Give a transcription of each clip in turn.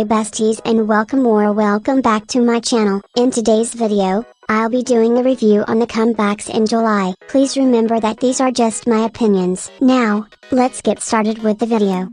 Hey besties and welcome back to my channel. In today's video, I'll be doing a review on the comebacks in July. Please remember that these are just my opinions. Now, let's get started with the video.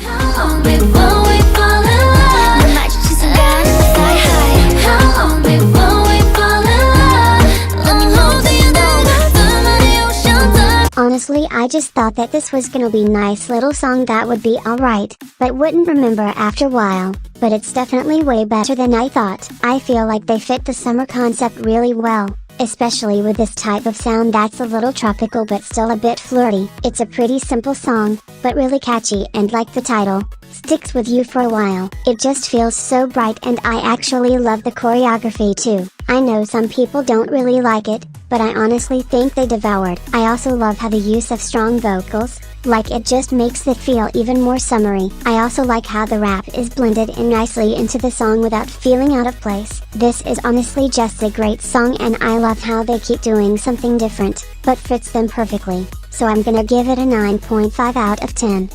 How long before we fall in love? 마주친 순간 fly high. How long before we fall in love? Let me know that you know the money ocean time. Honestly, I just thought that this was gonna be nice little song that would be alright, but wouldn't remember after a while. But it's definitely way better than I thought. I feel like they fit the summer concept really well, especially with this type of sound that's a little tropical but still a bit flirty. It's a pretty simple song, but really catchy and like the title, sticks with you for a while. It just feels so bright and I actually love the choreography too. I know some people don't really like it, but I honestly think they devoured. I also love how the use of strong vocals, like it just makes it feel even more summery. I also like how the rap is blended in nicely into the song without feeling out of place. This is honestly just a great song and I love how they keep doing something different, but fits them perfectly. So I'm gonna give it a 9.5 out of 10.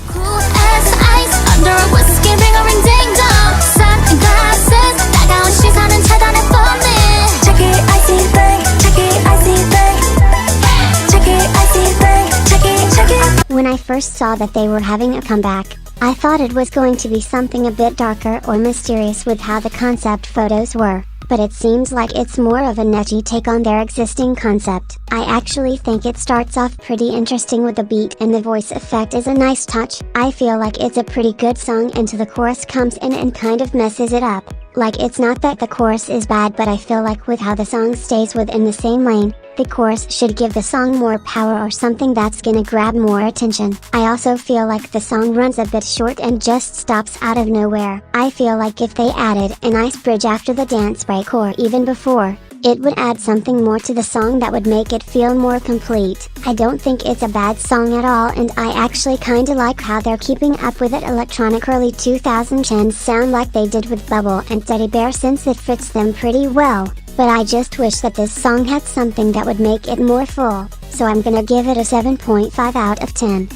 Cool as ice under a whiskey ring or ring ding dong. Sunglasses 따가운 시선은 차단해 for me. Check it icy thing, check it icy thing. Check it icy thing, check it. When I first saw that they were having a comeback, I thought it was going to be something a bit darker or mysterious with how the concept photos were, but it seems like it's more of a edgy take on their existing concept. I actually think it starts off pretty interesting with the beat and the voice effect is a nice touch. I feel like it's a pretty good song until the chorus comes in and kind of messes it up. Like it's not that the chorus is bad, but I feel like with how the song stays within the same lane, the chorus should give the song more power or something that's gonna grab more attention. I also feel like the song runs a bit short and just stops out of nowhere. I feel like if they added a nice bridge after the dance break or even before, it would add something more to the song that would make it feel more complete. I don't think it's a bad song at all and I actually kinda like how they're keeping up with it electronic early 2010s sound like they did with Bubble and Teddy Bear since it fits them pretty well. But I just wish that this song had something that would make it more full, so I'm gonna give it a 7.5 out of 10.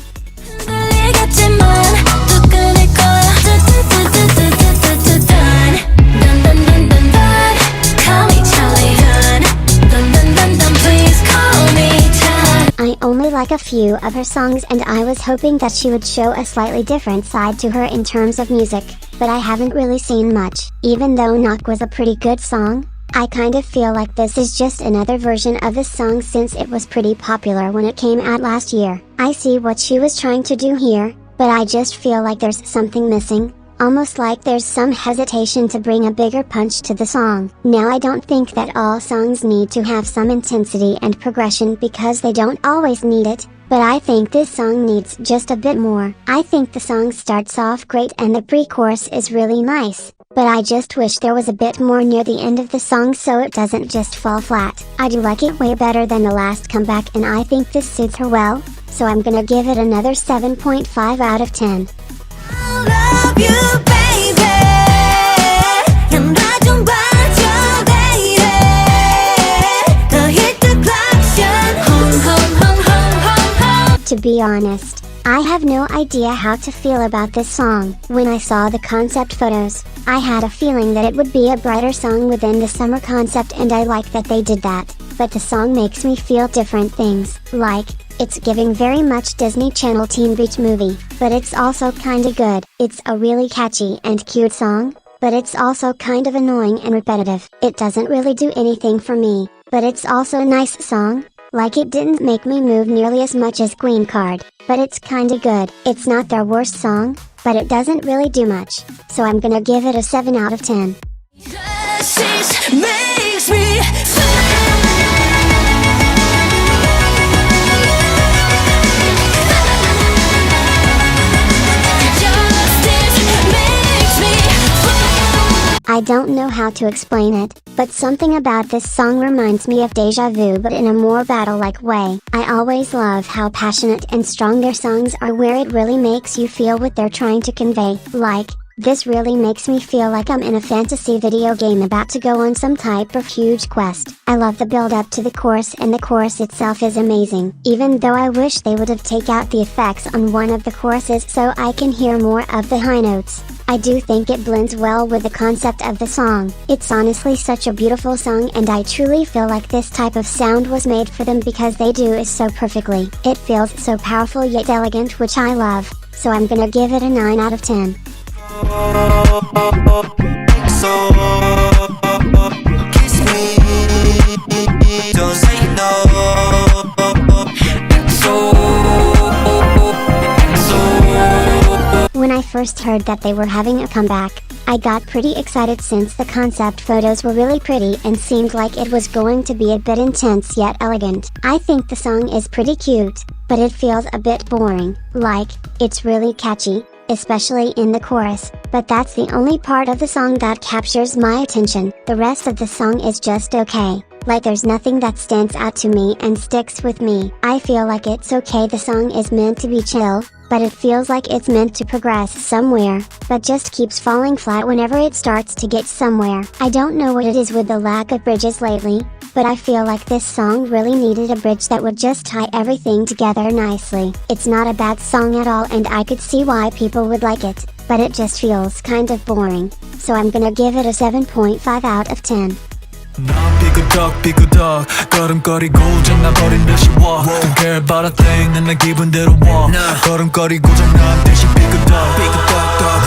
I only like a few of her songs and I was hoping that she would show a slightly different side to her in terms of music, but I haven't really seen much. Even though Knock was a pretty good song, I kind of feel like this is just another version of this song since it was pretty popular when it came out last year. I see what she was trying to do here, but I just feel like there's something missing, almost like there's some hesitation to bring a bigger punch to the song. Now I don't think that all songs need to have some intensity and progression because they don't always need it, but I think this song needs just a bit more. I think the song starts off great and the pre-chorus is really nice, but I just wish there was a bit more near the end of the song so it doesn't just fall flat. I do like it way better than the last comeback and I think this suits her well, so I'm gonna give it another 7.5 out of 10. I love you, baby. 나 좀 봐줘, baby. 더 hit the clock, home, home, home, home, home, home. To be honest, I have no idea how to feel about this song. When I saw the concept photos, I had a feeling that it would be a brighter song within the summer concept and I like that they did that. But the song makes me feel different things, like, it's giving very much Disney Channel Teen Beach movie, but it's also kinda good. It's a really catchy and cute song, but it's also kind of annoying and repetitive. It doesn't really do anything for me, but it's also a nice song. Like it didn't make me move nearly as much as Queen Card, but it's kinda good. It's not their worst song, but it doesn't really do much, so I'm gonna give it a 7 out of 10. Makes me I don't know how to explain it, but something about this song reminds me of Deja Vu but in a more battle-like way. I always love how passionate and strong their songs are where it really makes you feel what they're trying to convey. Like, this really makes me feel like I'm in a fantasy video game about to go on some type of huge quest. I love the build up to the chorus and the chorus itself is amazing. Even though I wish they would have taken out the effects on one of the choruses so I can hear more of the high notes. I do think it blends well with the concept of the song. It's honestly such a beautiful song and I truly feel like this type of sound was made for them because they do it so perfectly. It feels so powerful yet elegant, which I love, so I'm gonna give it a 9 out of 10. When I first heard that they were having a comeback, I got pretty excited since the concept photos were really pretty and seemed like it was going to be a bit intense yet elegant. I think the song is pretty cute, but it feels a bit boring. Like, it's really catchy, especially in the chorus, but that's the only part of the song that captures my attention. The rest of the song is just okay. Like there's nothing that stands out to me and sticks with me. I feel like it's okay, the song is meant to be chill, but it feels like it's meant to progress somewhere, but just keeps falling flat whenever it starts to get somewhere. I don't know what it is with the lack of bridges lately, but I feel like this song really needed a bridge that would just tie everything together nicely. It's not a bad song at all and I could see why people would like it, but it just feels kind of boring, so I'm gonna give it a 7.5 out of 10. 난 삐그덕 걸음거리고 장난거린 듯이 walk Don't care about a thing 난 내 기분대로 walk 걸음거리고 장난 듯이 삐그덕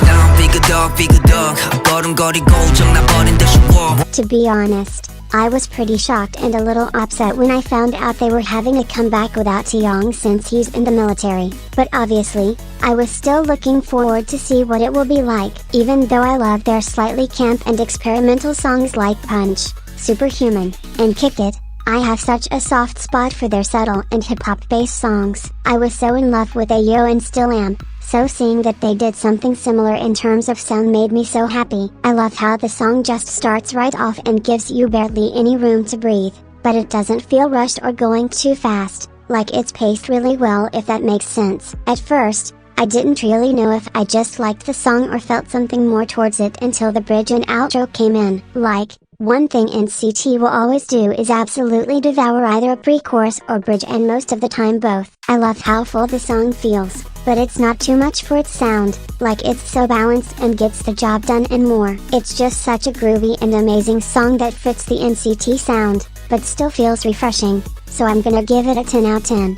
난 삐그덕 걸음거리고 장난거린 듯이 walk. To be honest, I was pretty shocked and a little upset when I found out they were having a comeback without Taeyong since he's in the military, but obviously, I was still looking forward to see what it will be like, even though I love their slightly camp and experimental songs like Punch, Superhuman, and Kick It. I have such a soft spot for their subtle and hip-hop based songs. I was so in love with Jihyo and still am, so seeing that they did something similar in terms of sound made me so happy. I love how the song just starts right off and gives you barely any room to breathe, but it doesn't feel rushed or going too fast, like it's paced really well, if that makes sense. At first, I didn't really know if I just liked the song or felt something more towards it until the bridge and outro came in. Like, one thing NCT will always do is absolutely devour either a pre-chorus or bridge, and most of the time both. I love how full the song feels, but it's not too much for its sound, like it's so balanced and gets the job done and more. It's just such a groovy and amazing song that fits the NCT sound, but still feels refreshing, so I'm gonna give it a 10 out of 10.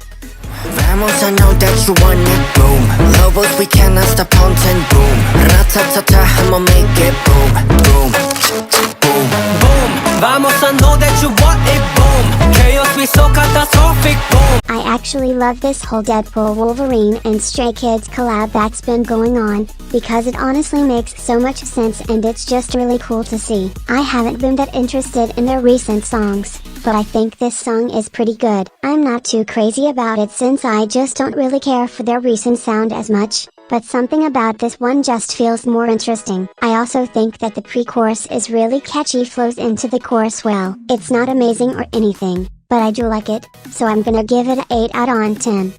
Vamos, I know that you want it, boom. Lobos, we cannot stop haunting, boom. Ratatata, I'ma make it boom, boom, boom, boom. Vamos, I know that you want it, boom. Chaos, we so catastrophic, boom. I actually love this whole Deadpool Wolverine and Stray Kids collab that's been going on, because it honestly makes so much sense and it's just really cool to see. I haven't been that interested in their recent songs, but I think this song is pretty good. I'm not too crazy about it since I just don't really care for their recent sound as much, but something about this one just feels more interesting. I also think that the pre-chorus is really catchy, flows into the chorus well. It's not amazing or anything, but I do like it, so I'm gonna give it an 8 out of 10.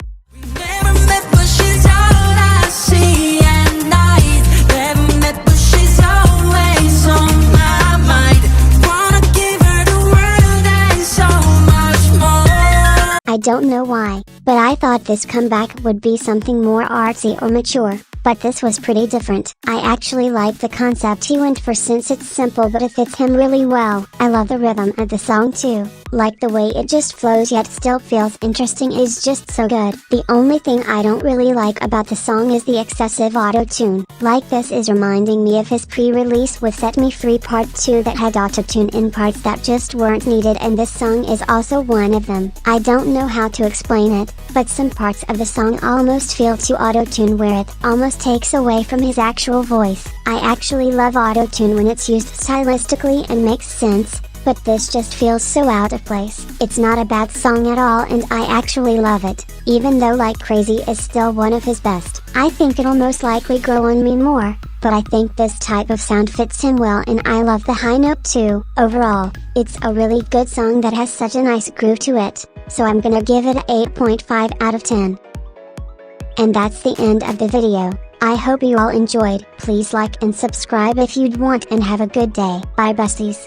I don't know why, but I thought this comeback would be something more artsy or mature, but this was pretty different. I actually like the concept he went for since it's simple but it fits him really well. I love the rhythm of the song too, like the way it just flows yet still feels interesting is just so good. The only thing I don't really like about the song is the excessive auto-tune. Like this is reminding me of his pre-release with Set Me Free Part 2 that had auto-tune in parts that just weren't needed, and this song is also one of them. I don't know how to explain it, but some parts of the song almost feel too auto-tune where it almost takes away from his actual voice. I actually love auto-tune when it's used stylistically and makes sense, but this just feels so out of place. It's not a bad song at all and I actually love it, even though Like Crazy is still one of his best. I think it'll most likely grow on me more, but I think this type of sound fits him well and I love the high note too. Overall, it's a really good song that has such a nice groove to it, so I'm gonna give it an 8.5 out of 10. And that's the end of the video. I hope you all enjoyed. Please like and subscribe if you'd want, and have a good day. Bye besties.